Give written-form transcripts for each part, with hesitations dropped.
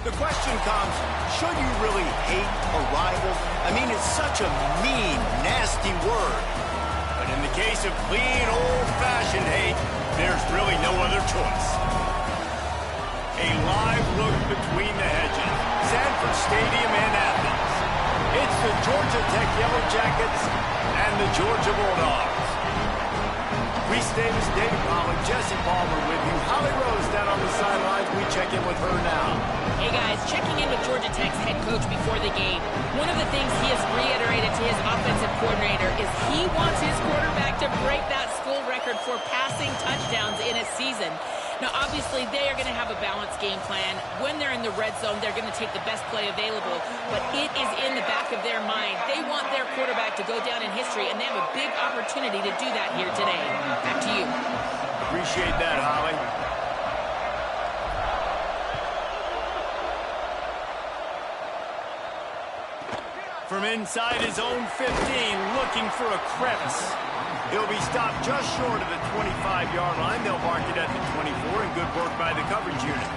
The question comes, should you really hate a rival? I mean, it's such a mean, nasty word. But in the case of clean, old-fashioned hate, there's really no other choice. A live look between the hedges. Sanford Stadium in Athens. It's the Georgia Tech Yellow Jackets and the Georgia Bulldogs. Reese Davis, David Pollack, Jesse Palmer with you. Holly Rose down on the sidelines. We check in with her now. Hey guys, checking in with Georgia Tech's head coach before the game. One of the things he has reiterated to his offensive coordinator is he wants his quarterback to break that school record for passing touchdowns in a season. Now, obviously, they are going to have a balanced game plan. When they're in the red zone, they're going to take the best play available. But it is in the back of their mind. They want their quarterback to go down in history, and they have a big opportunity to do that here today. Back to you. Appreciate that, Holly. From inside his own 15, looking for a crevice. He'll be stopped just short of the 25-yard line. They'll mark it at the 24, and good work by the coverage unit.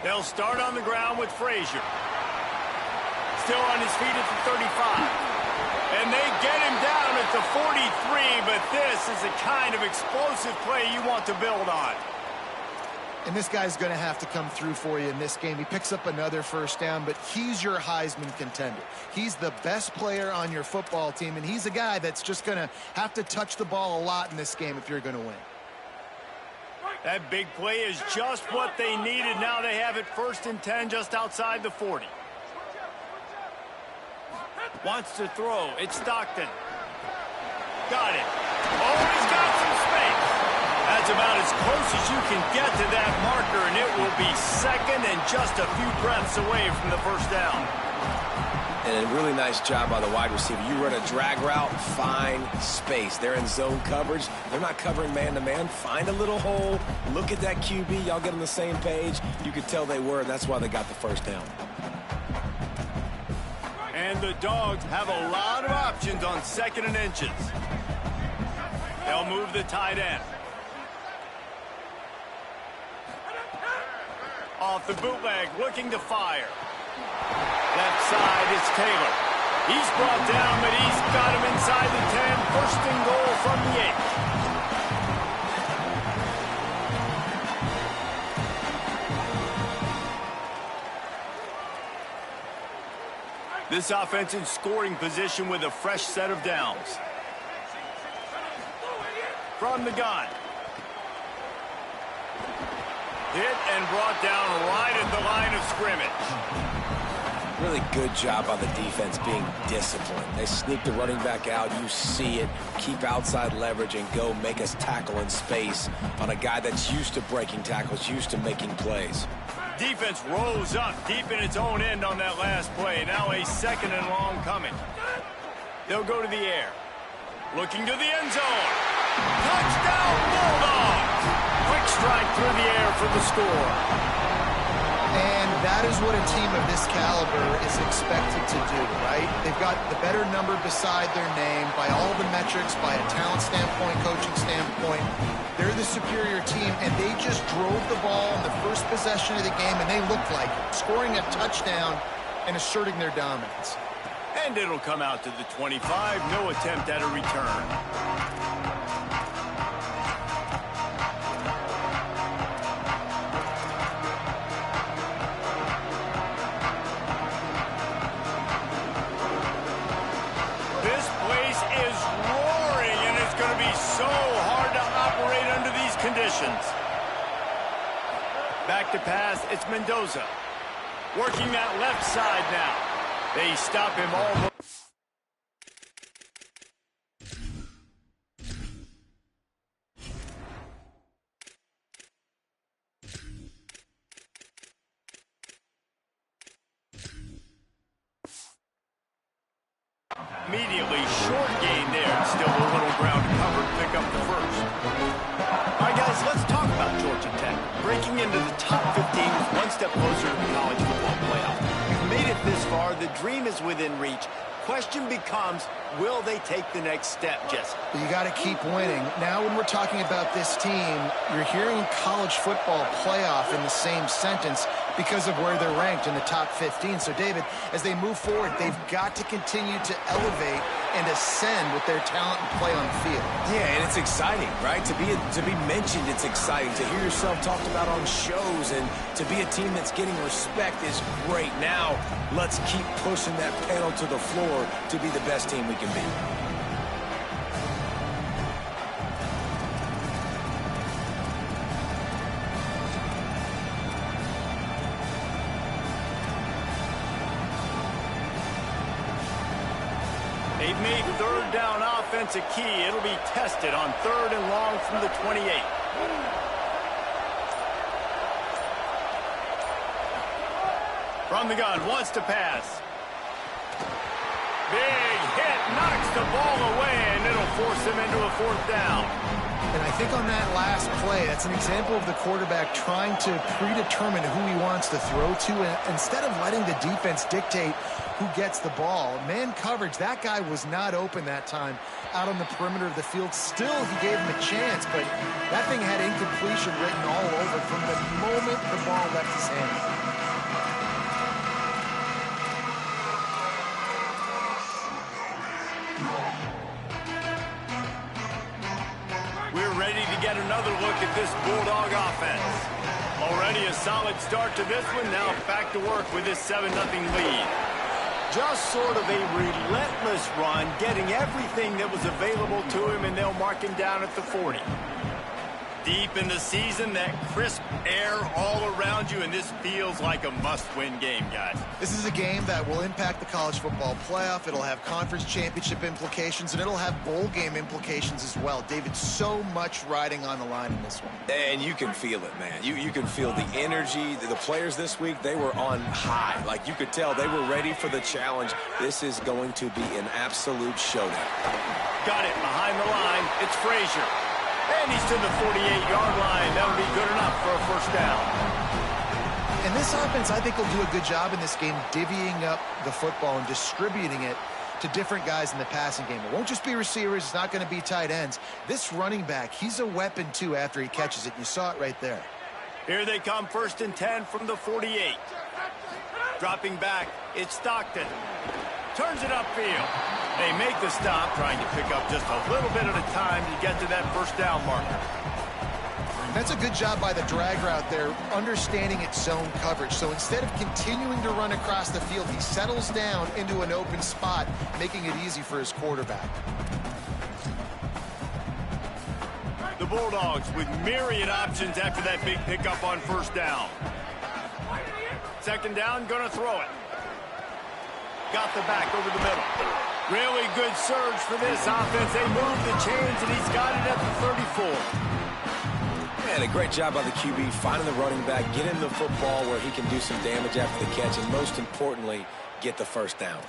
They'll start on the ground with Frazier. Still on his feet at the 35. And they get him down at the 43, but this is the kind of explosive play you want to build on. And this guy's going to have to come through for you in this game. He picks up another first down, but he's your Heisman contender. He's the best player on your football team, and he's a guy that's just going to have to touch the ball a lot in this game if you're going to win. That big play is just what they needed. Now they have it 1st and 10 just outside the 40. Wants to throw. It's Stockton. Got it. Oh, he's got some space. That's about as close as you can get to that marker, and it will be second and just a few breaths away from the first down. And a really nice job by the wide receiver. You run a drag route, find space. They're in zone coverage. They're not covering man-to-man. Find a little hole. Look at that QB. Y'all get on the same page. You could tell they were, and that's why they got the first down. And the Dogs have a lot of options on 2nd and inches. They'll move the tight end. Off the bootleg, looking to fire. Left side is Taylor. He's brought down, but he's got him inside the 10. 1st and goal from the 8. This offense in scoring position with a fresh set of downs. From the gun. Hit and brought down right at the line of scrimmage. Really good job by the defense being disciplined. They sneak the running back out. You see it. Keep outside leverage and go make us tackle in space on a guy that's used to breaking tackles, used to making plays. Defense rose up deep in its own end on that last play. Now a 2nd and long coming. They'll go to the air. Looking to the end zone. Touchdown Bulldogs! Quick strike through the air for the score. And that is what a team of this caliber is expected to do, right? They've got the better number beside their name by all the metrics, by a talent standpoint, coaching standpoint. They're the superior team, and they just drove the ball in the first possession of the game, and they looked like it, scoring a touchdown and asserting their dominance. And it'll come out to the 25. No attempt at a return. So hard to operate under these conditions. Back to pass, it's Mendoza. Working that left side now. They stop him all. Immediately, short gain there. Still a little ground covered. top 15 is one step closer to the college football playoff. You've made it this far. The dream is within reach. Question becomes, will they take the next step, Jesse? You got to keep winning. Now when we're talking about this team, you're hearing college football playoff in the same sentence because of where they're ranked in the top 15. So, David, as they move forward, they've got to continue to elevate and ascend with their talent and play on the field. Yeah, and it's exciting, right? To be mentioned, it's exciting. To hear yourself talked about on shows and to be a team that's getting respect is great. Now, let's keep pushing that pedal to the floor to be the best team we can be. They've made third down offense a key. It'll be tested on 3rd and long from the 28. From the gun, wants to pass. Big hit, knocks the ball away, and it'll force him into a 4th down. And I think on that last play, that's an example of the quarterback trying to predetermine who he wants to throw to, and instead of letting the defense dictate who gets the ball. Man coverage, that guy was not open that time out on the perimeter of the field. Still, he gave him a chance, but that thing had incompletion written all over from the moment the ball left his hand. We're ready to get another look at this Bulldog offense. Already a solid start to this one. Now back to work with this 7-0 lead. Just sort of a relentless run, getting everything that was available to him, and they'll mark him down at the 40. Deep in the season, that crisp air all around you, and this feels like a must-win game, guys. This is a game that will impact the college football playoff. It'll have conference championship implications, and it'll have bowl game implications as well. David, so much riding on the line in this one. And you can feel it, man. You can feel the energy. The players this week, they were on high. Like, you could tell they were ready for the challenge. This is going to be an absolute showdown. Got it behind the line. It's Frazier. And he's to the 48-yard line. That'll be good enough for a 1st down. And this offense, I think, will do a good job in this game divvying up the football and distributing it to different guys in the passing game. It won't just be receivers. It's not going to be tight ends. This running back, he's a weapon, too, after he catches it. You saw it right there. Here they come, 1st and 10 from the 48. Dropping back, it's Stockton. Turns it upfield. They make the stop, trying to pick up just a little bit at a time to get to that 1st down marker. That's a good job by the drag route there, understanding its zone coverage. So instead of continuing to run across the field, he settles down into an open spot, making it easy for his quarterback. The Bulldogs with myriad options after that big pickup on 1st down. 2nd down, gonna throw it. Got the back over the middle. Really good surge for this offense. They move the chains, and he's got it at the 34. Man, a great job by the QB, finding the running back, get him the football where he can do some damage after the catch, and most importantly, get the 1st down.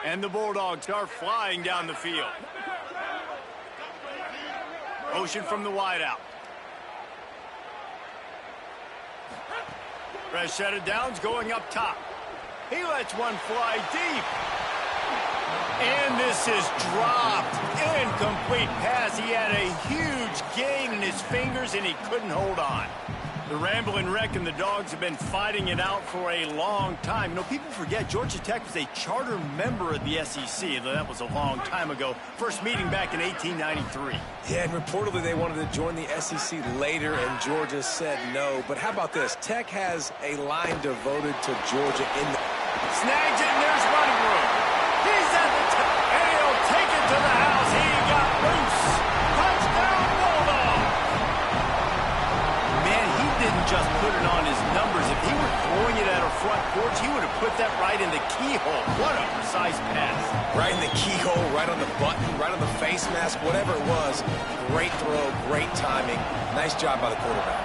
And the Bulldogs start flying down the field. Motion from the wideout. Fresh set of downs going up top. He lets one fly deep. And this is dropped. Incomplete pass. He had a huge gain in his fingers, and he couldn't hold on. The Ramblin' Wreck and the Dogs have been fighting it out for a long time. You know, people forget Georgia Tech was a charter member of the SEC. That was a long time ago. First meeting back in 1893. Yeah, and reportedly they wanted to join the SEC later, and Georgia said no. But how about this? Tech has a line devoted to Georgia in the... Snags it, and there's running room. He's at the top, and he'll take it to the house. He got loose. Touchdown, Bulldog. Man, he didn't just put it on his numbers. If he were throwing it at a front porch, he would have put that right in the keyhole. What a precise pass. Right in the keyhole, right on the button, right on the face mask, whatever it was. Great throw, great timing. Nice job by the quarterback.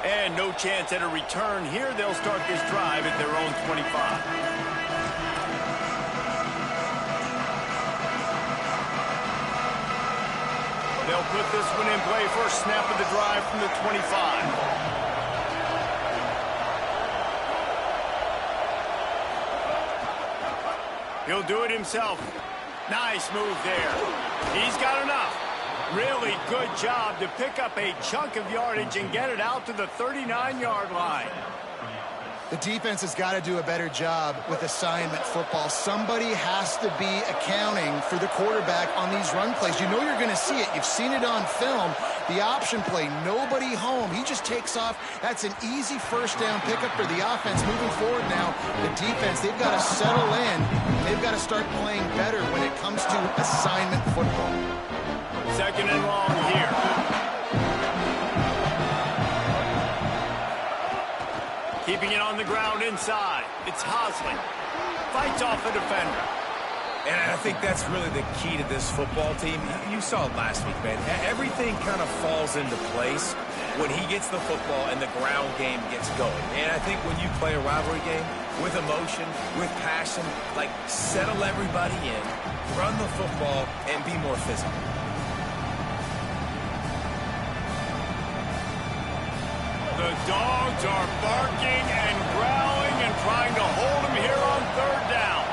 And no chance at a return here. They'll start this drive at their own 25. They'll put this one in play. First snap of the drive from the 25. He'll do it himself. Nice move there. He's got enough. Really good job to pick up a chunk of yardage and get it out to the 39-yard line. The defense has got to do a better job with assignment football. Somebody has to be accounting for the quarterback on these run plays. You know you're going to see it. You've seen it on film. The option play, nobody home. He just takes off. That's an easy first down pickup for the offense. Moving forward now, the defense, they've got to settle in. They've got to start playing better when it comes to assignment football. Second and long here. Keeping it on the ground inside. It's Hosley. Fights off a defender. And I think that's really the key to this football team. You saw it last week, man. Everything kind of falls into place when he gets the football and the ground game gets going. And I think when you play a rivalry game with emotion, with passion, like settle everybody in, run the football, and be more physical. The dogs are barking and growling and trying to hold him here on third down.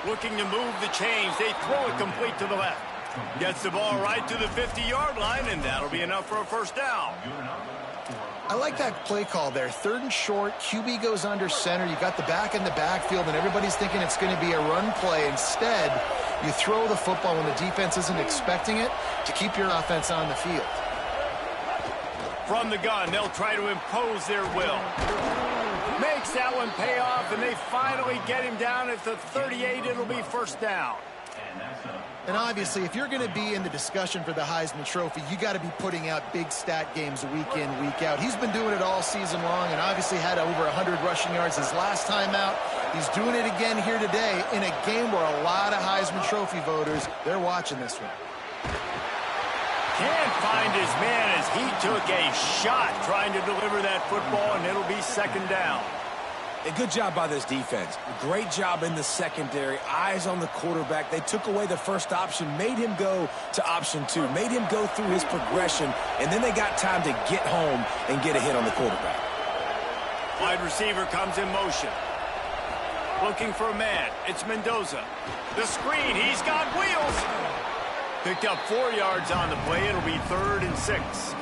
Looking to move the chains. They throw it complete to the left. Gets the ball right to the 50-yard line, and that'll be enough for a first down. I like that play call there. Third and short, QB goes under center. You got the back in the backfield, and everybody's thinking it's going to be a run play. Instead, you throw the football when the defense isn't expecting it to keep your offense on the field. From the gun, they'll try to impose their will. Makes that one pay off, and they finally get him down at the 38. It'll be first down. And obviously, if you're going to be in the discussion for the Heisman Trophy, you got to be putting out big stat games week in, week out. He's been doing it all season long and obviously had over 100 rushing yards his last time out. He's doing it again here today in a game where a lot of Heisman Trophy voters, they're watching this one. Can't find his man as he took a shot trying to deliver that football, and it'll be second down. A good job by this defense. Great job in the secondary. Eyes on the quarterback. They took away the first option, made him go to option two, made him go through his progression, and then they got time to get home and get a hit on the quarterback. Wide receiver comes in motion. Looking for a man. It's Mendoza. The screen. He's got wheels. Picked up 4 yards on the play. It'll be 3rd and 6.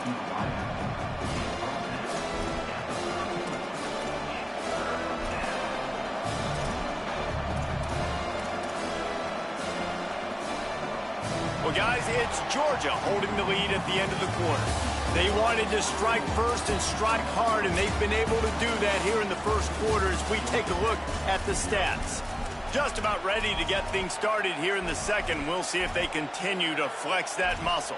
Well, guys, it's Georgia holding the lead at the end of the quarter. They wanted to strike first and strike hard, and they've been able to do that here in the first quarter as we take a look at the stats. Just about ready to get things started here in the second. We'll see if they continue to flex that muscle.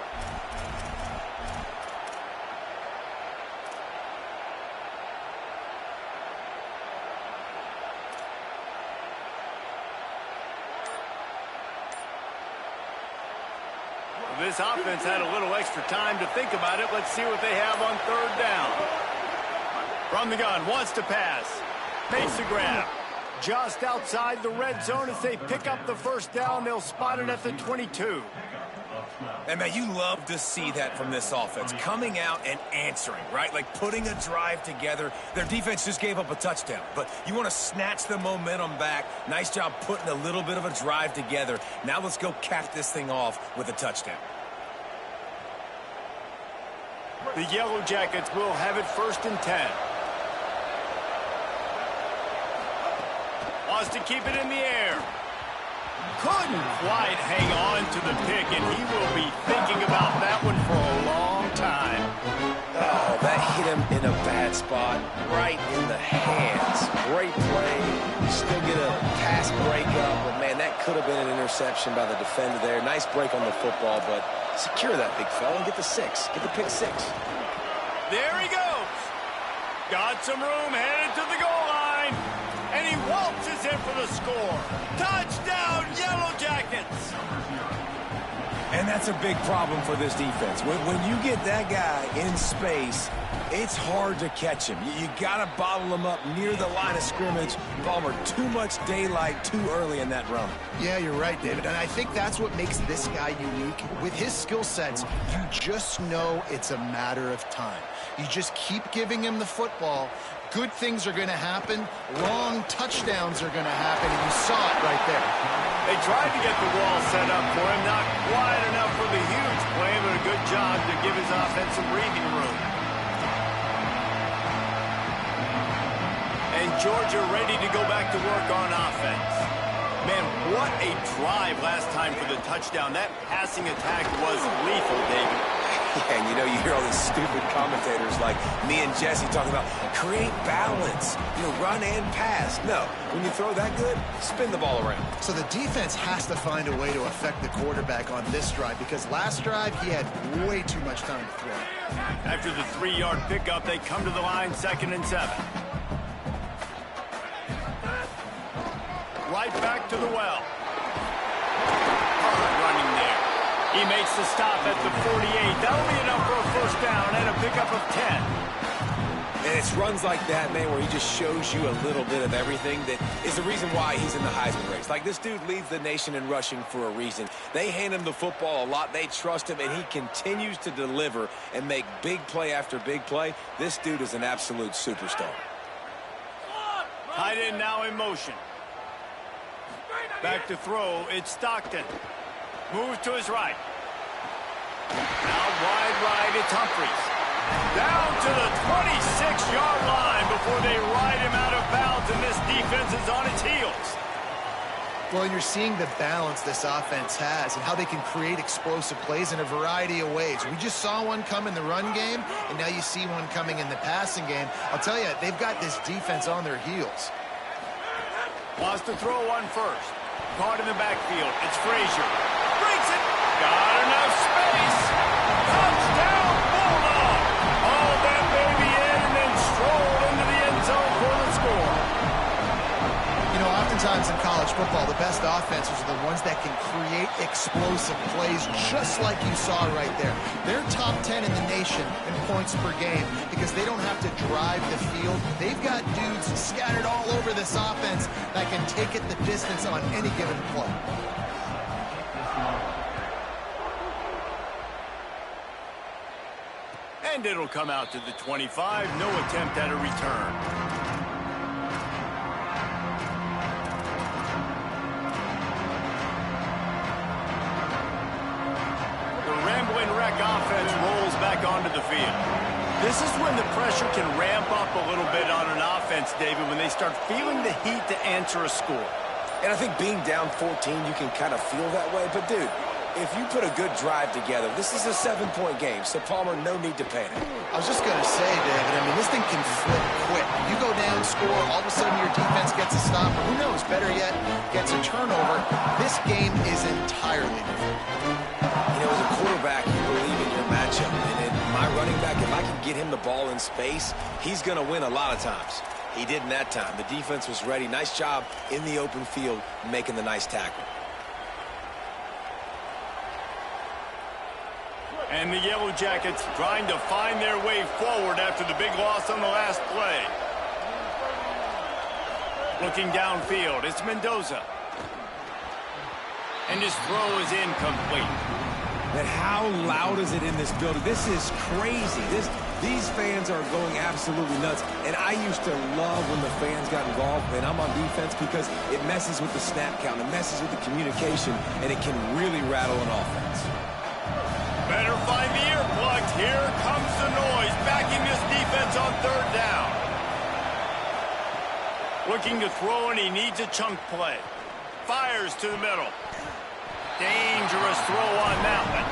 This offense had a little extra time to think about it. Let's see what they have on third down. From the gun, wants to pass. Makes the grab. Just outside the red zone as they pick up the first down. They'll spot it at the 22. And, man, you love to see that from this offense. Coming out and answering, right? Like putting a drive together. Their defense just gave up a touchdown. But you want to snatch the momentum back. Nice job putting a little bit of a drive together. Now let's go cap this thing off with a touchdown. The Yellow Jackets will have it 1st and 10. Wants to keep it in the air. Couldn't quite hang on to the pick, and he will be thinking about that one for a long time. Oh, that hit him in a bad spot, right in the hands. Great play. Still get a pass break up, but, man, that could have been an interception by the defender there. Nice break on the football, but secure that big fella and get the 6. Get the pick 6. There he goes. Got some room, headed to the goal line. And he waltzes in for the score. Touchdown, Yellow Jackets. And that's a big problem for this defense. When you get that guy in space, it's hard to catch him. You got to bottle him up near the line of scrimmage. Palmer, too much daylight too early in that run. Yeah, you're right, David. And I think that's what makes this guy unique. With his skill sets, you just know it's a matter of time. You just keep giving him the football. Good things are going to happen. Long touchdowns are going to happen, and you saw it right there. They tried to get the wall set up for him, not quite enough for the huge play, but a good job to give his offense some breathing room. And Georgia ready to go back to work on offense. Man, what a drive last time for the touchdown. That passing attack was lethal, David. Yeah, and you know, you hear all these stupid commentators like me and Jesse talking about create balance, run and pass. No, when you throw that good, spin the ball around. So the defense has to find a way to affect the quarterback on this drive, because last drive he had way too much time to throw. After the 3-yard pickup, they come to the line 2nd and 7. Right back to the well. Hard running there. He makes the stop at the 48. That'll be enough for a first down and a pickup of 10. And it's runs like that, man, where he just shows you a little bit of everything that is the reason why he's in the Heisman race. Like, this dude leads the nation in rushing for a reason. They hand him the football a lot. They trust him, and he continues to deliver and make big play after big play. This dude is an absolute superstar. Tight end now in motion. Back to throw. It's Stockton. Moves to his right. Now wide right, it's Humphries. Down to the 26-yard line before they ride him out of bounds, and this defense is on its heels. Well, you're seeing the balance this offense has and how they can create explosive plays in a variety of ways. We just saw one come in the run game, and now you see one coming in the passing game. I'll tell you, they've got this defense on their heels. Wants to throw one first. Caught in the backfield. It's Frazier. Breaks it. Got enough space. Touchdown, Bulldog. All that baby in and then strolled into the end zone for the score. Oftentimes in college football, the best offenses are the ones that can create explosive plays, just like you saw right there. They're top 10 in the nation in points per game because they don't have to drive the field. They've got dudes scattered all over this offense that can take it the distance on any given play. And it'll come out to the 25. No attempt at a return. Offense rolls back onto the field. This is when the pressure can ramp up a little bit on an offense, David, when they start feeling the heat to answer a score. And I think being down 14, you can kind of feel that way. But, dude, if you put a good drive together, this is a 7-point game, so Palmer, no need to panic. I was just going to say, David, this thing can flip quick. You go down, score, all of a sudden your defense gets a stop, or who knows, better yet, gets a turnover. This game is entirely different. As a quarterback, you believe in your matchup. And in my running back, if I can get him the ball in space, he's going to win a lot of times. He didn't that time. The defense was ready. Nice job in the open field making the nice tackle. And the Yellow Jackets trying to find their way forward after the big loss on the last play. Looking downfield, it's Mendoza. And his throw is incomplete. But how loud is it in this building? This is crazy. These fans are going absolutely nuts. And I used to love when the fans got involved, and I'm on defense, because it messes with the snap count, it messes with the communication, and it can really rattle an offense. Better find the earplugs. Here comes the noise, backing this defense on 3rd down. Looking to throw, and he needs a chunk play. Fires to the middle. Dangerous throw on that one.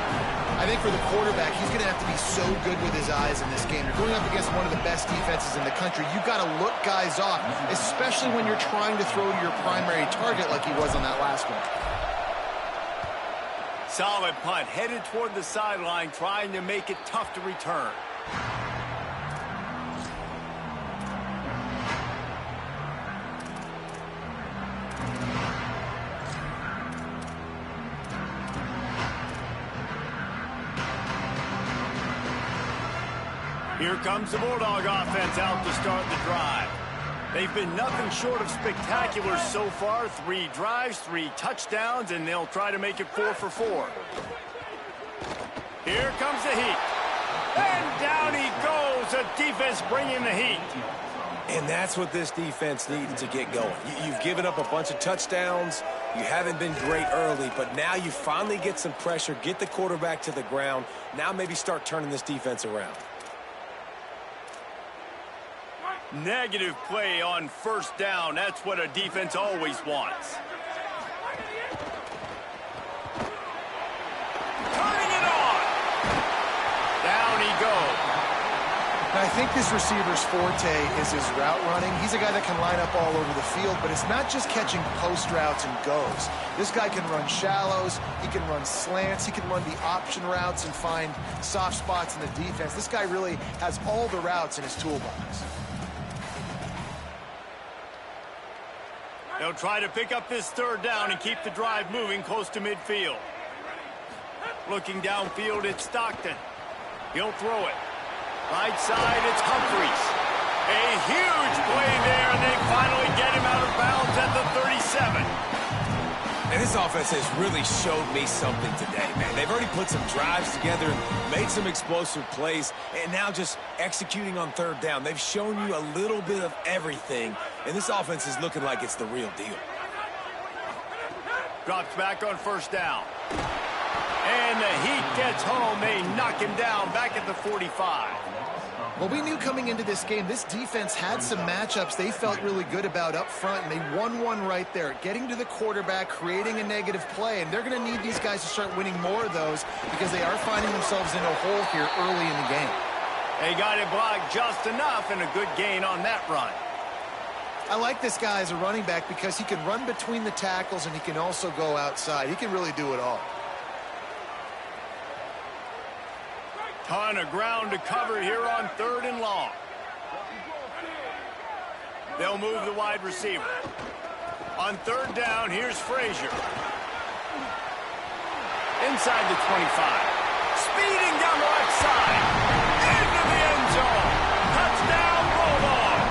I think for the quarterback, he's going to have to be so good with his eyes in this game. You're going up against one of the best defenses in the country. You've got to look guys off, especially when you're trying to throw to your primary target like he was on that last one. Solid punt, headed toward the sideline, trying to make it tough to return. Here comes the Bulldog offense out to start the drive. They've been nothing short of spectacular so far. 3 drives, 3 touchdowns, and they'll try to make it 4 for 4. Here comes the heat. And down he goes. The defense bringing the heat. And that's what this defense needs to get going. You've given up a bunch of touchdowns. You haven't been great early, but now you finally get some pressure, get the quarterback to the ground. Now maybe start turning this defense around. Negative play on first down. That's what a defense always wants. Turning it on. Down he goes. I think this receiver's forte is his route running. He's a guy that can line up all over the field, but it's not just catching post routes and goes. This guy can run shallows, he can run slants, he can run the option routes and find soft spots in the defense. This guy really has all the routes in his toolbox. They'll try to pick up this third down and keep the drive moving close to midfield. Looking downfield, it's Stockton. He'll throw it. Right side, it's Humphries. A huge play there, and they finally get him out of bounds at the 37. And this offense has really showed me something today, man. They've already put some drives together and made some explosive plays, and now just executing on third down. They've shown you a little bit of everything, and this offense is looking like it's the real deal. Drops back on first down. And the Heat gets home. They knock him down back at the 45. Well, we knew coming into this game, this defense had some matchups they felt really good about up front, and they won one right there, getting to the quarterback, creating a negative play, and they're going to need these guys to start winning more of those because they are finding themselves in a hole here early in the game. They got it blocked just enough, and a good gain on that run. I like this guy as a running back because he can run between the tackles and he can also go outside. He can really do it all. Ton of ground to cover here on 3rd and long. They'll move the wide receiver. On 3rd down, here's Frazier. Inside the 25. Speeding down the left side. Into the end zone. Touchdown, Bulldog.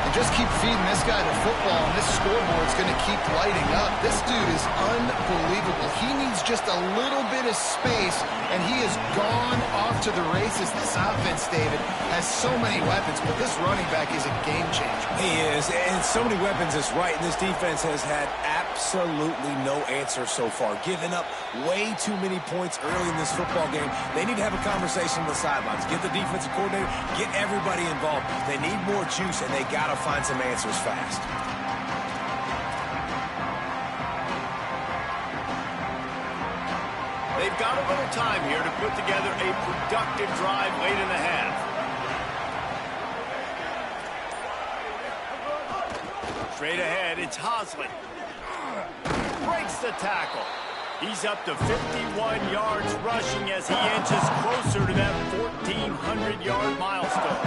And just keep feeding this guy the football, and this scoreboard's going to keep lighting up. This dude is unbelievable. He needs just a little bit of space, and he has gone off to the races. This offense, David, has so many weapons, but this running back is a game changer. He is, and so many weapons is right, and this defense has had absolutely no answer so far. Giving up way too many points early in this football game. They need to have a conversation on the sidelines. Get the defensive coordinator, get everybody involved. They need more juice, and they got to find some answers fast. They've got a little time here to put together a productive drive late in the half. Straight ahead, it's Hosley. Breaks the tackle. He's up to 51 yards rushing as he inches closer to that 1,400-yard milestone.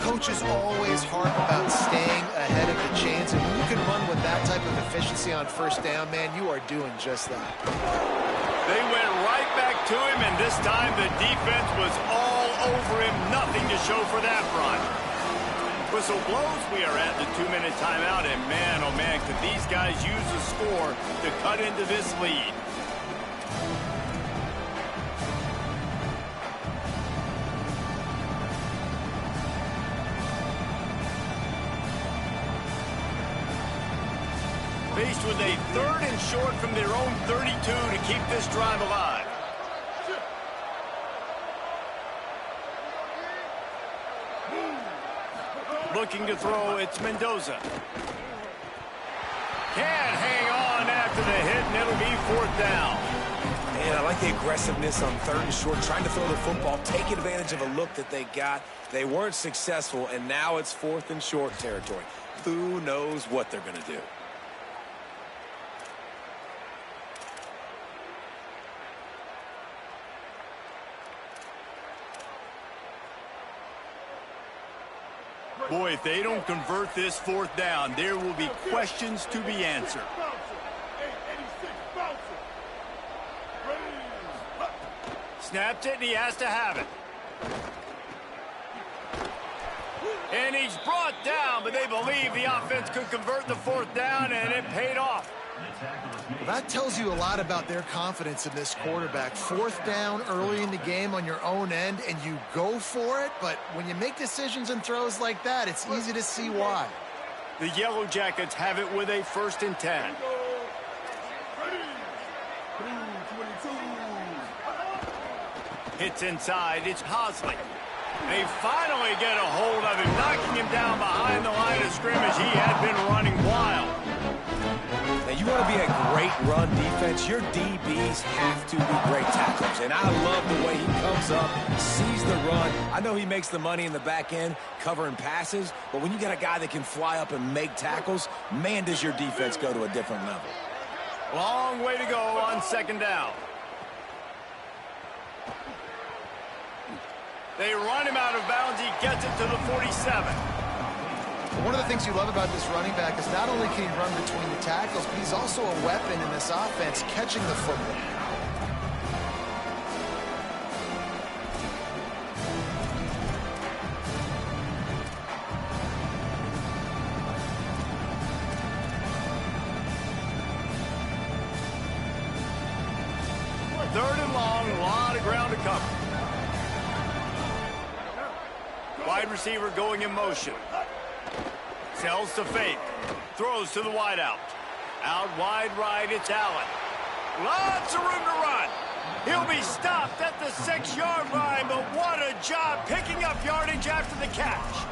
Coaches always harp about staying ahead of the chains, and when you can run with that type of efficiency on first down, man, you are doing just that. They went right back to him, and this time the defense was all over him. Nothing to show for that run. Whistle blows. We are at the 2-minute timeout, and man, oh man, could these guys use the score to cut into this lead. Faced with a 3rd and short from their own 32 to keep this drive alive. Looking to throw, it's Mendoza. Can't hang on after the hit, and it'll be 4th down. Man, I like the aggressiveness on 3rd and short, trying to throw the football, take advantage of a look that they got. They weren't successful, and now it's 4th and short territory. Who knows what they're going to do? Boy, if they don't convert this 4th down, there will be questions to be answered. Snapped it, and he has to have it. And he's brought down, but they believe the offense could convert the 4th down, and it paid off. Well, that tells you a lot about their confidence in this quarterback. 4th down early in the game on your own end, and you go for it, but when you make decisions and throws like that, it's easy to see why. The Yellow Jackets have it with a 1st and 10. Hits inside, it's Hosley. They finally get a hold of him, knocking him down behind the line of scrimmage. He had been running wild. Now, you want to be a great run defense, your DBs have to be great tacklers. And I love the way he comes up, sees the run. I know he makes the money in the back end covering passes, but when you got a guy that can fly up and make tackles, man, does your defense go to a different level. Long way to go on 2nd down. They run him out of bounds. He gets it to the 47. One of the things you love about this running back is not only can he run between the tackles, but he's also a weapon in this offense catching the football. Third and long, a lot of ground to cover. Wide receiver going in motion. Sells to fake. Throws to the wideout. Out wide right, it's Allen. Lots of room to run. He'll be stopped at the 6-yard line, but what a job picking up yardage after the catch.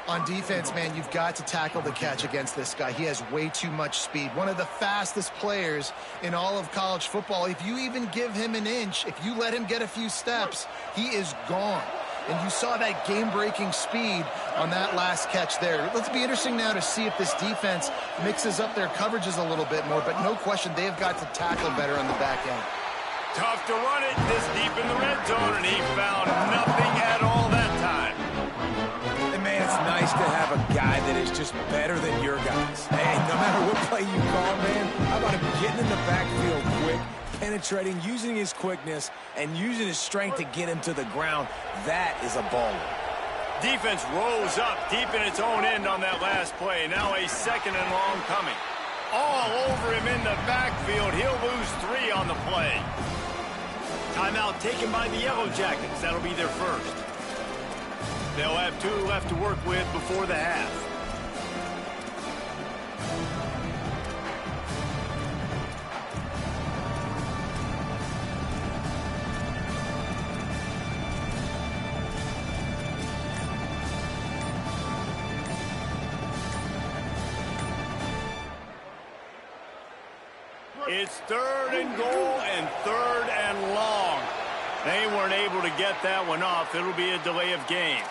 On defense, man, you've got to tackle the catch against this guy. He has way too much speed. One of the fastest players in all of college football. If you even give him an inch, if you let him get a few steps, he is gone. And you saw that game-breaking speed on that last catch there. Let's be interesting now to see if this defense mixes up their coverages a little bit more, but no question they have got to tackle better on the back end. Tough to run it this deep in the red zone, and he found nothing at all that time. And man, it's nice to have a guy that is just better than your guys. Hey, no matter what play you call, man, how about him getting in the backfield quick, penetrating, using his quickness, and using his strength to get him to the ground. That is a baller. Defense rose up deep in its own end on that last play. Now a 2nd and long coming. All over him in the backfield. He'll lose 3 on the play. Timeout taken by the Yellow Jackets. That'll be their first. They'll have 2 left to work with before the half. It's 3rd and goal and 3rd and long. They weren't able to get that one off. It'll be a delay of game.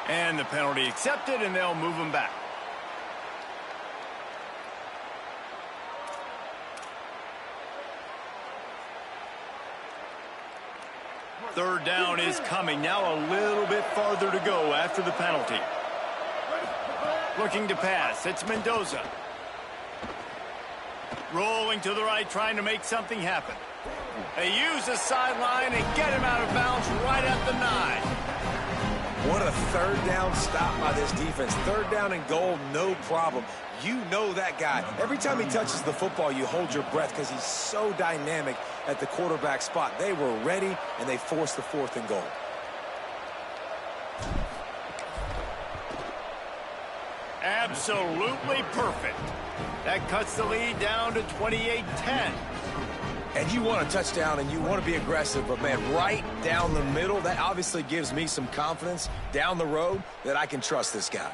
And the penalty accepted, and they'll move them back. Third down is coming. Now a little bit farther to go after the penalty. Looking to pass. It's Mendoza. Rolling to the right, trying to make something happen. They use the sideline and get him out of bounds right at the 9. What a 3rd down stop by this defense. 3rd down and goal, no problem. You know that guy. Every time he touches the football, you hold your breath because he's so dynamic at the quarterback spot. They were ready, and they forced the 4th and goal. Absolutely perfect. That cuts the lead down to 28-10. And you want a touchdown and you want to be aggressive, but man, right down the middle, that obviously gives me some confidence down the road that I can trust this guy.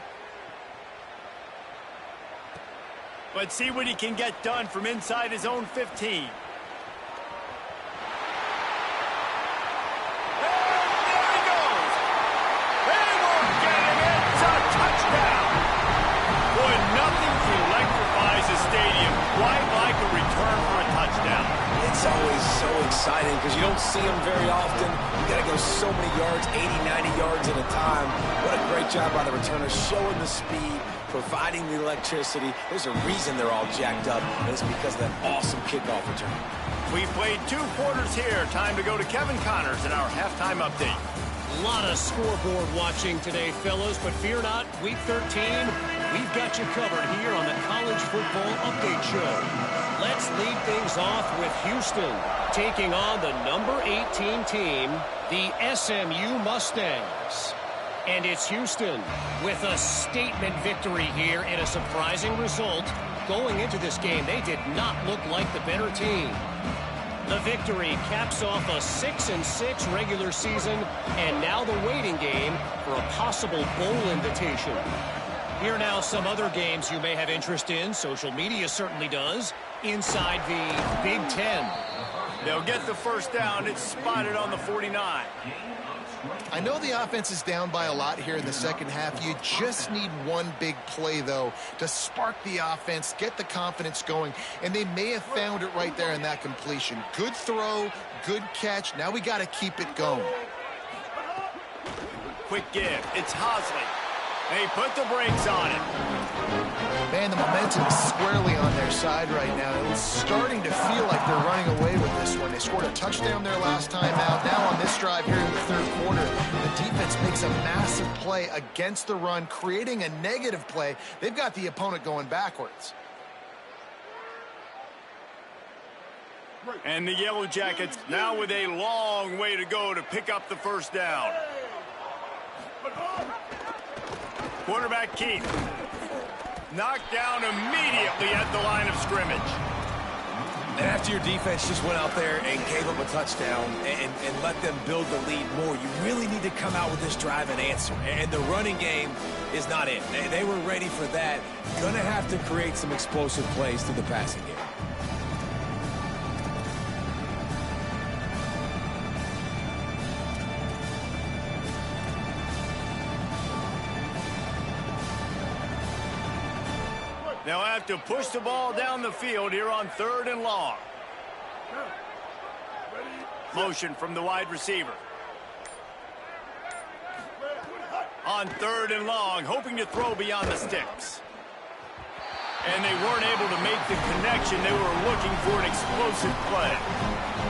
Let's see what he can get done from inside his own 15. It's always so exciting because you don't see them very often. You got to go so many yards, 80, 90 yards at a time. What a great job by the returner, showing the speed, providing the electricity. There's a reason they're all jacked up, and it's because of that awesome kickoff return. We played 2 quarters here. Time to go to Kevin Connors in our halftime update. A lot of scoreboard watching today, fellas, but fear not, Week 13, we've got you covered here on the College Football Update Show. Let's lead things off with Houston, taking on the number 18 team, the SMU Mustangs. And it's Houston with a statement victory here in a surprising result. Going into this game, they did not look like the better team. The victory caps off a 6-6 regular season, and now the waiting game for a possible bowl invitation. Here now some other games you may have interest in. Social media certainly does. Inside the Big Ten. They'll get the first down. It's spotted on the 49. I know the offense is down by a lot here in the second half. You just need one big play, though, to spark the offense, get the confidence going, and they may have found it right there in that completion. Good throw, good catch. Now we got to keep it going. Quick give. It's Hosley. They put the brakes on it. Man, the momentum is squarely on their side right now. It's starting to feel like they're running away with this one. They scored a touchdown their last time out. Now on this drive here in the third quarter, the defense makes a massive play against the run, creating a negative play. They've got the opponent going backwards. And the Yellow Jackets now with a long way to go to pick up the first down. Quarterback Keith. Knocked down immediately at the line of scrimmage. And after your defense just went out there and gave up a touchdown and let them build the lead more, you really need to come out with this drive and answer. And the running game is not it. They were ready for that. Gonna have to create some explosive plays through the passing game. They'll have to push the ball down the field here on 3rd and long. Motion from the wide receiver. On 3rd and long, hoping to throw beyond the sticks. And they weren't able to make the connection. They were looking for an explosive play.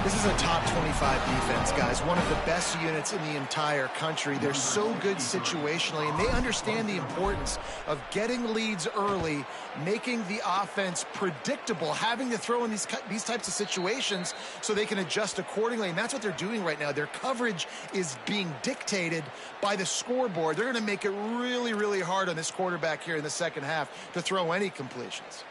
This is a top 25 defense, guys. One of the best units in the entire country. They're so good situationally, and they understand the importance of getting leads early, making the offense predictable, having to throw in these types of situations so they can adjust accordingly. And that's what they're doing right now. Their coverage is being dictated by the scoreboard. They're going to make it really, really hard on this quarterback here in the second half to throw any completions.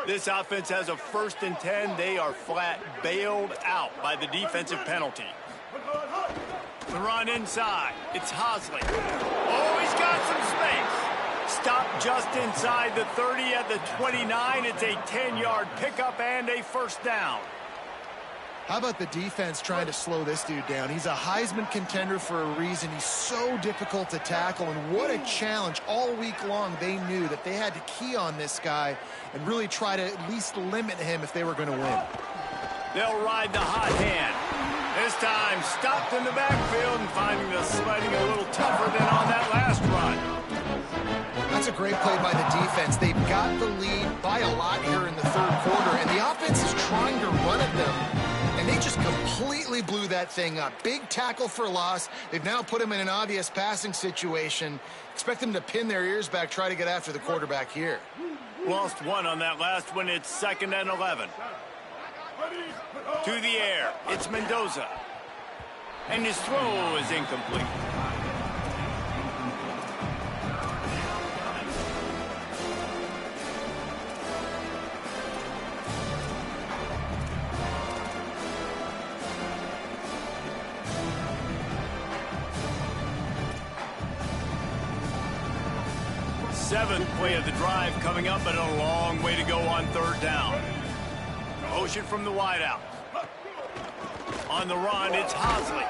This offense has a 1st and 10. They are flat bailed out by the defensive penalty. The run inside. It's Hosley. Oh, he's got some space. Stop just inside the 30 at the 29. It's a 10-yard pickup and a first down. How about the defense trying to slow this dude down? He's a Heisman contender for a reason. He's so difficult to tackle, and what a challenge. All week long, they knew that they had to key on this guy and really try to at least limit him if they were going to win. They'll ride the hot hand. This time, stopped in the backfield and finding the sledding a little tougher than on that last run. That's a great play by the defense. They've got the lead by a lot here in the third quarter, and the offense is trying to run at them. And they just completely blew that thing up. Big tackle for loss. They've now put him in an obvious passing situation. Expect them to pin their ears back, try to get after the quarterback here. Lost one on that last one. It's 2nd and 11. To the air. It's Mendoza. And his throw is incomplete. Seventh play of the drive coming up, but a long way to go on 3rd down. Motion from the wideout. On the run, it's Hosley.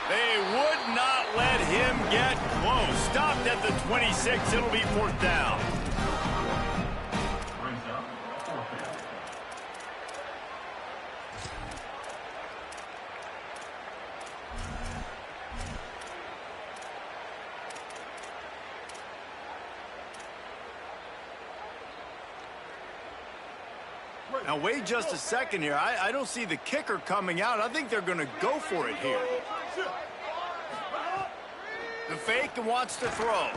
They would not let him get close. Stopped at the 26. It'll be 4th down. Now, wait just a second here. I don't see the kicker coming out. I think they're going to go for it here. The fake and wants to throw.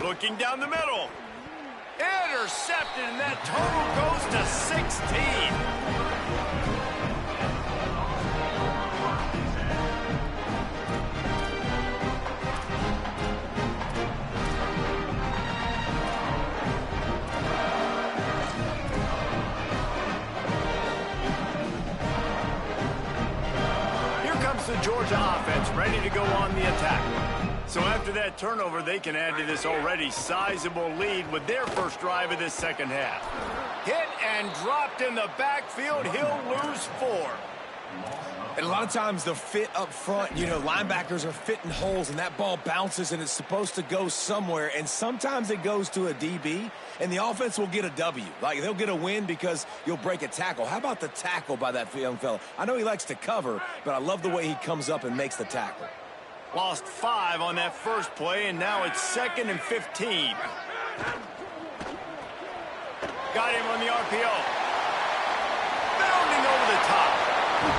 Looking down the middle. Intercepted, and that total goes to 16. The Georgia offense ready to go on the attack. So after that turnover, they can add to this already sizable lead with their first drive of this second half. Hit and dropped in the backfield. He'll lose 4. And a lot of times the fit up front, linebackers are fitting holes, and that ball bounces, and it's supposed to go somewhere. And sometimes it goes to a DB, and the offense will get a W. Like, they'll get a win because you'll break a tackle. How about the tackle by that young fella? I know he likes to cover, but I love the way he comes up and makes the tackle. Lost 5 on that first play, and now it's 2nd and 15. Got him on the RPO. Bounding over the top.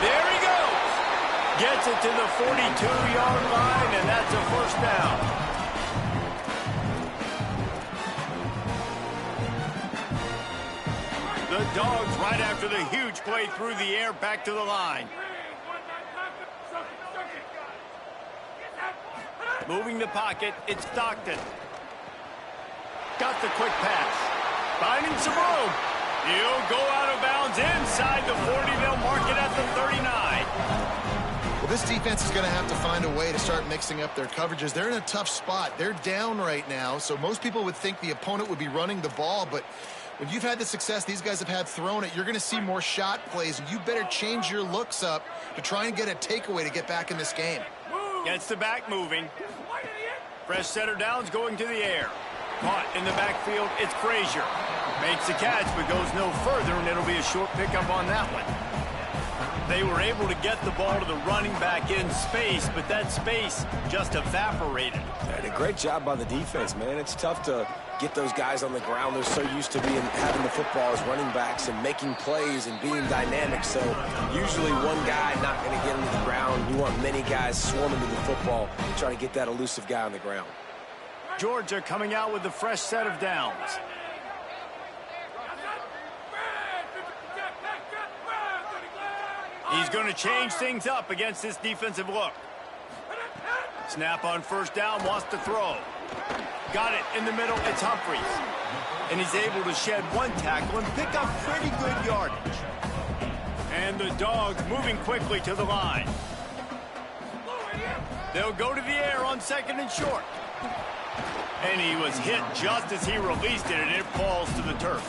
There he goes. Gets it to the 42-yard line, and that's a first down. The Dogs right after the huge play through the air back to the line. Moving the pocket, it's Stockton. Got the quick pass. Finding some room. He'll go out of bounds inside the 40. They'll mark it at the 39. Well, this defense is going to have to find a way to start mixing up their coverages. They're in a tough spot. They're down right now, so most people would think the opponent would be running the ball, but when you've had the success these guys have had throwing it, you're going to see more shot plays, and you better change your looks up to try and get a takeaway to get back in this game. Gets the back moving. Fresh setter downs going to the air. Caught in the backfield, it's Frazier. Makes the catch, but goes no further, and it'll be a short pickup on that one. They were able to get the ball to the running back in space, but that space just evaporated. And a great job by the defense, man. It's tough to get those guys on the ground. They're so used to having the football as running backs and making plays and being dynamic. So usually one guy not going to get into the ground. You want many guys swarming to the football, trying to get that elusive guy on the ground. Georgia coming out with a fresh set of downs. He's going to change things up against this defensive look. Snap on first down, wants to throw. Got it in the middle, it's Humphries. And he's able to shed one tackle and pick up pretty good yardage. And the Dogs moving quickly to the line. They'll go to the air on 2nd and short. And he was hit just as he released it, and it falls to the turf.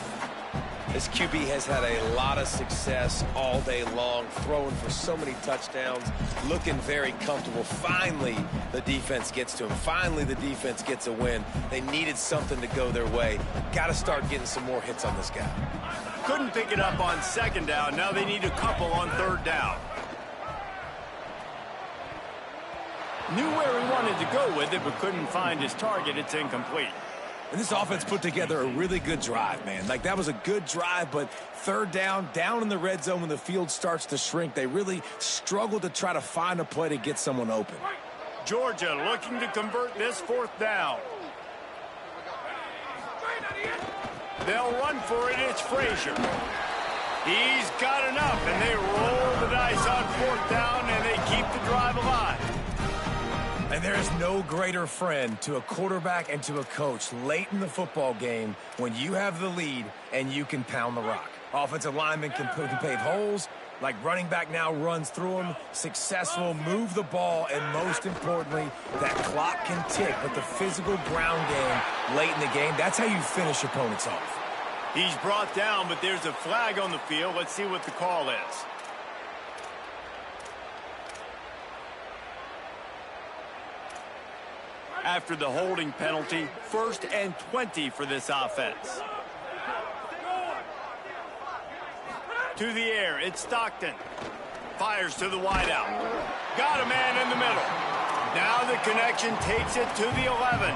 This QB has had a lot of success all day long, throwing for so many touchdowns, looking very comfortable. Finally, the defense gets to him. Finally, the defense gets a win. They needed something to go their way. Got to start getting some more hits on this guy. Couldn't pick it up on 2nd down. Now they need a couple on 3rd down. Knew where he wanted to go with it, but couldn't find his target. It's incomplete. And this offense put together a really good drive, man. Like, that was a good drive, but 3rd down in the red zone when the field starts to shrink, they really struggled to try to find a play to get someone open. Georgia looking to convert this 4th down. They'll run for it. It's Frazier. He's got enough, and they roll the dice on 4th down, and they keep the drive alive. And there is no greater friend to a quarterback and to a coach late in the football game when you have the lead and you can pound the rock. Offensive linemen can pave holes, like running back now runs through them, successful, move the ball, and most importantly, that clock can tick, but the physical ground game late in the game, that's how you finish opponents off. He's brought down, but there's a flag on the field. Let's see what the call is. After the holding penalty, 1st and 20 for this offense. To the air, it's Stockton. Fires to the wideout. Got a man in the middle. Now the connection takes it to the 11.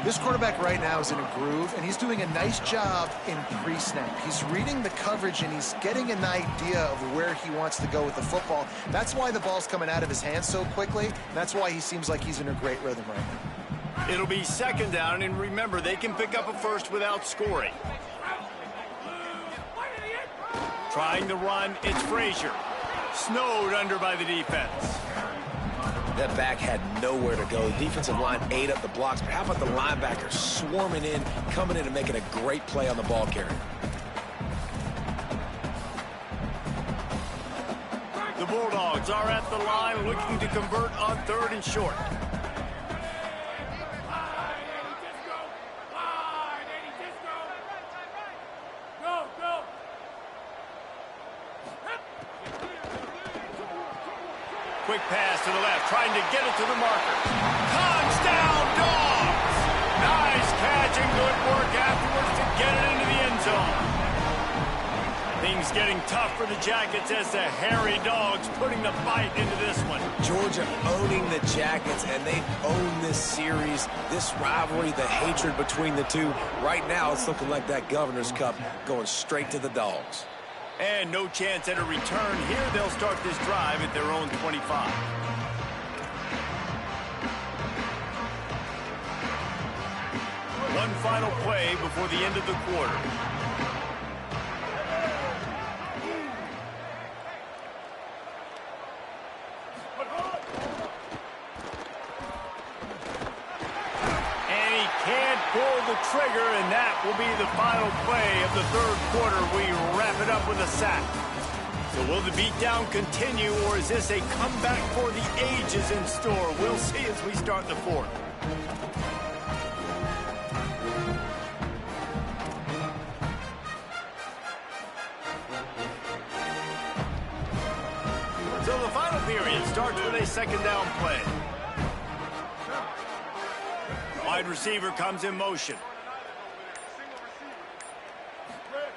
This quarterback right now is in a groove, and he's doing a nice job in pre-snap. He's reading the coverage, and he's getting an idea of where he wants to go with the football. That's why the ball's coming out of his hands so quickly, and that's why he seems like he's in a great rhythm right now. It'll be second down, and remember, they can pick up a first without scoring. Trying to run, it's Frazier. Snowed under by the defense. That back had nowhere to go. The defensive line ate up the blocks, but how about the linebacker swarming in, coming in and making a great play on the ball carrier? The Bulldogs are at the line looking to convert on 3rd and short. Quick pass to the left, trying to get it to the marker. Comes down, Dogs! Nice catch and good work afterwards to get it into the end zone. Things getting tough for the Jackets as the hairy Dogs putting the bite into this one. Georgia owning the Jackets, and they've owned this series, this rivalry, the hatred between the two. Right now, it's looking like that Governor's Cup going straight to the Dogs. And no chance at a return here. They'll start this drive at their own 25. One final play before the end of the quarter. And he can't pull the trigger, and that will be the final play of the 3rd quarter. We wrap it up with a sack. So will the beatdown continue, or is this a comeback for the ages in store? We'll see as we start the 4th. So the final period starts with a 2nd down play. Wide receiver comes in motion.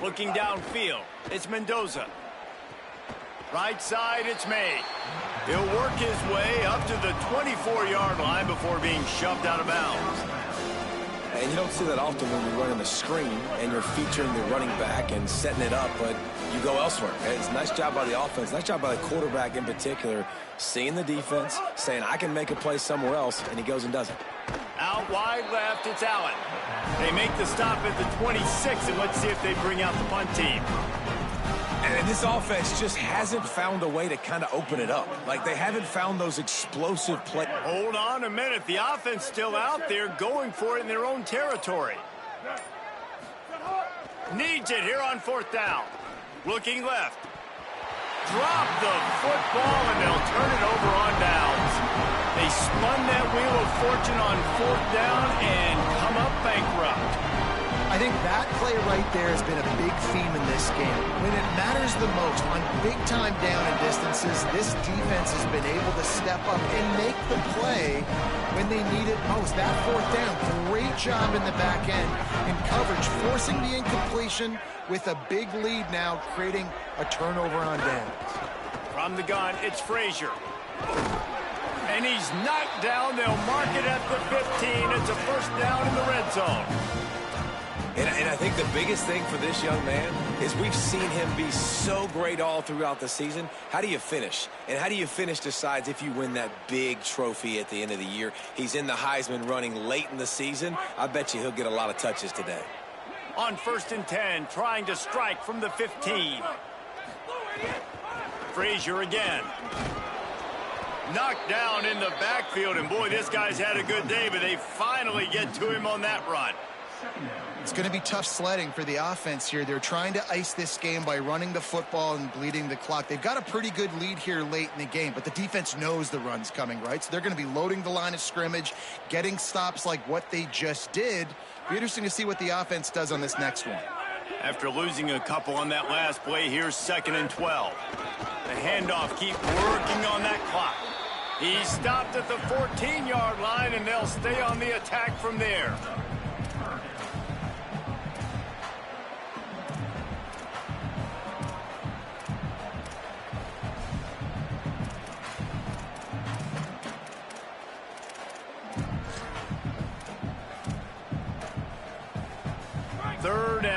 Looking downfield, it's Mendoza. Right side, it's May. He'll work his way up to the 24-yard line before being shoved out of bounds. And you don't see that often when you're running the screen and you're featuring the running back and setting it up, but you go elsewhere. It's a nice job by the offense, nice job by the quarterback in particular, seeing the defense, saying, I can make a play somewhere else, and he goes and does it. Out wide left, it's Allen. They make the stop at the 26, and let's see if they bring out the punt team. And this offense just hasn't found a way to kind of open it up. Like, they haven't found those explosive plays. Hold on a minute. The offense still out there going for it in their own territory. Needs it here on 4th down. Looking left. Drop the football, and they'll turn it over on downs. They spun that wheel of fortune on 4th down and come up bankrupt. I think that play right there has been a big theme in this game. When it matters the most, on big-time down and distances, this defense has been able to step up and make the play when they need it most. That 4th down, great job in the back end in coverage, forcing the incompletion with a big lead now, creating a turnover on downs. From the gun, it's Frazier. And he's knocked down. They'll mark it at the 15. It's a 1st down in the red zone. And I think the biggest thing for this young man is we've seen him be so great all throughout the season. How do you finish? And how do you finish decides if you win that big trophy at the end of the year. He's in the Heisman running late in the season. I bet you he'll get a lot of touches today. On 1st and 10, trying to strike from the 15. Frazier again. Knocked down in the backfield, and boy, this guy's had a good day, but they finally get to him on that run. It's going to be tough sledding for the offense here. They're trying to ice this game by running the football and bleeding the clock. They've got a pretty good lead here late in the game, but the defense knows the run's coming, right? So they're going to be loading the line of scrimmage, getting stops like what they just did. Be interesting to see what the offense does on this next one. After losing a couple on that last play, here's 2nd and 12. The handoff keep working on that clock. He stopped at the 14-yard line, and they'll stay on the attack from there.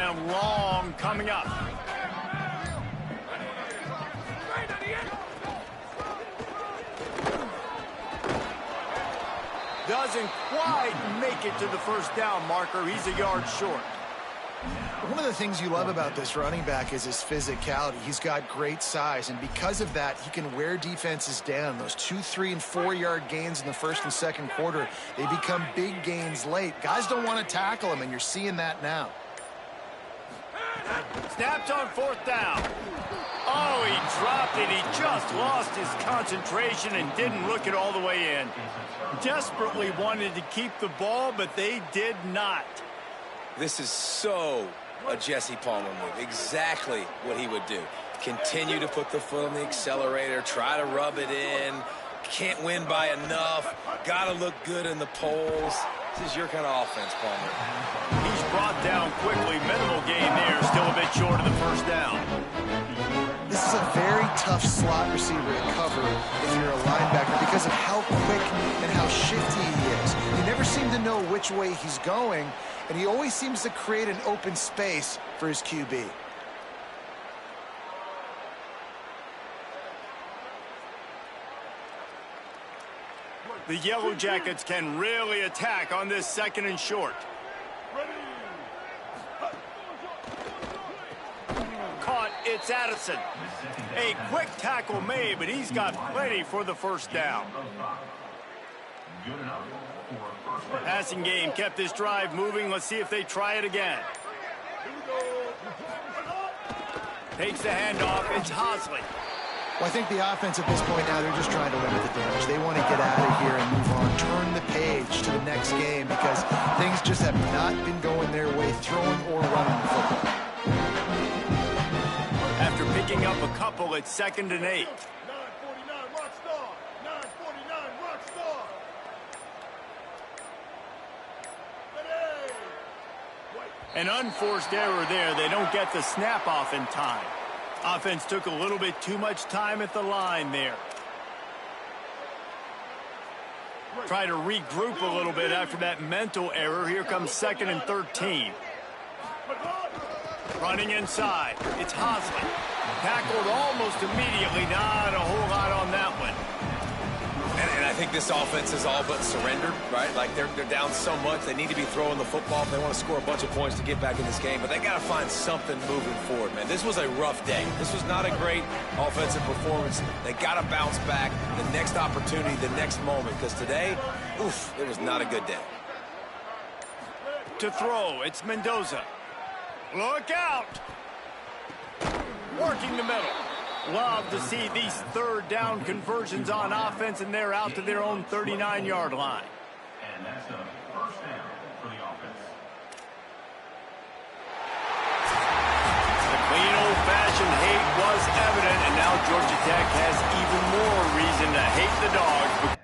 down long coming up. Doesn't quite make it to the first down marker. He's a yard short. One of the things you love about this running back is his physicality. He's got great size, and because of that, he can wear defenses down. Those 2, 3, and 4-yard gains in the first and second quarter, they become big gains late. Guys don't want to tackle him, and you're seeing that now. Snapped on fourth down. Oh, he dropped it. He just lost his concentration and didn't look it all the way in. Desperately wanted to keep the ball, but they did not. This is so a Jesse Palmer move. Exactly what he would do. Continue to put the foot on the accelerator, try to rub it in. Can't win by enough. Got to look good in the polls. This is your kind of offense, Palmer. He's brought down quickly. Minimal gain there. Still a bit short of the first down. This is a very tough slot receiver to cover if you're a linebacker because of how quick and how shifty he is. You never seem to know which way he's going, and he always seems to create an open space for his QB. The Yellow Jackets can really attack on this second and short. Caught, it's Addison. A quick tackle made, but he's got plenty for the first down. Passing game kept this drive moving. Let's see if they try it again. Takes the handoff. It's Hosley. Well, I think the offense at this point now, they're just trying to limit the damage. They want to get out of here and move on, turn the page to the next game because things just have not been going their way, throwing or running the football. After picking up a couple, it's 2nd and 8. 949 Rockstar. 949 Rockstar. An unforced error there. They don't get the snap off in time. Offense took a little bit too much time at the line there. Try to regroup a little bit after that mental error. Here comes 2nd and 13. Running inside. It's Hosley. Tackled almost immediately. Not a whole lot on that one. And I think this offense is all but surrendered, right? Like they're down so much, they need to be throwing the football if they want to score a bunch of points to get back in this game. But they got to find something moving forward, man. This was a rough day. This was not a great offensive performance. They got to bounce back the next opportunity, the next moment. Because today, oof, it was not a good day. To throw, it's Mendoza. Look out! Working the middle. Love to see these third down conversions on offense, and they're out to their own 39-yard line. And that's a first down for the offense. The clean old-fashioned hate was evident, and now Georgia Tech has even more reason to hate the Dogs.